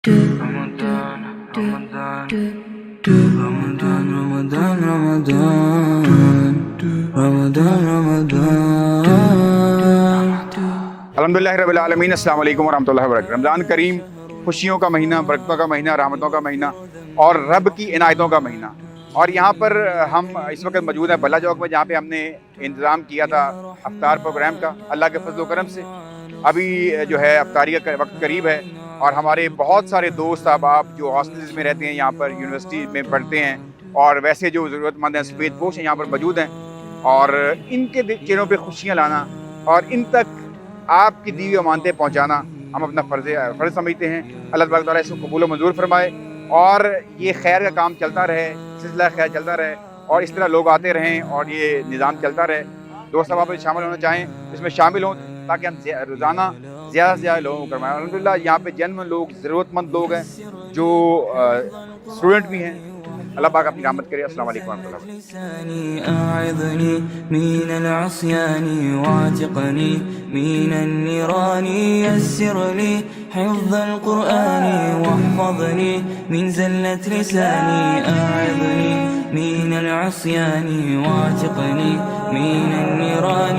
رمضان رمضان رمضان رمضان رمضان رمضان رمضان الحمدللہ رب العالمین. السلام علیکم ورحمۃ اللہ وبرکاتہ. رمضان کریم خوشیوں کا مہینہ، برکتوں کا مہینہ، رحمتوں کا مہینہ اور رب کی عنایتوں کا مہینہ. اور یہاں پر ہم اس وقت موجود ہیں بلا چوک میں، جہاں پہ ہم نے انتظام کیا تھا افطار پروگرام کا. اللہ کے فضل و کرم سے ابھی جو ہے افطاری کا وقت قریب ہے، اور ہمارے بہت سارے دوست احباب جو ہاسٹلز میں رہتے ہیں، یہاں پر یونیورسٹی میں پڑھتے ہیں، اور ویسے جو ضرورت مند ہیں، سفید پوش ہیں، یہاں پر موجود ہیں. اور ان کے چہروں پہ خوشیاں لانا اور ان تک آپ کی دی ہوئی امانتیں پہنچانا ہم اپنا فرض سمجھتے ہیں. اللہ تبارک تعالیٰ اس کو قبول و منظور فرمائے، اور یہ خیر کا کام چلتا رہے، سلسلہ خیر چلتا رہے، اور اس طرح لوگ آتے رہیں اور یہ نظام چلتا رہے. دوست صاحب آپ شامل ہونا چاہیں اس میں شامل ہوں، تاکہ ہم روزانہ زیادہ سے زیادہ لوگوں کو کروائیں. الحمدللہ یہاں پہ جنم لوگ، ضرورت مند لوگ ہیں، جو اسٹوڈنٹ بھی ہیں. اللہ پاک اپنی رحمت کرے. السلام علیکم ورحمۃ اللہ وبرکاتہ. لساني أعظني من العصيان واعتقني من النيران يسر لي حفظ القرآن واحفظني من زلة لساني أعظني من العصيان واعتقني من النيران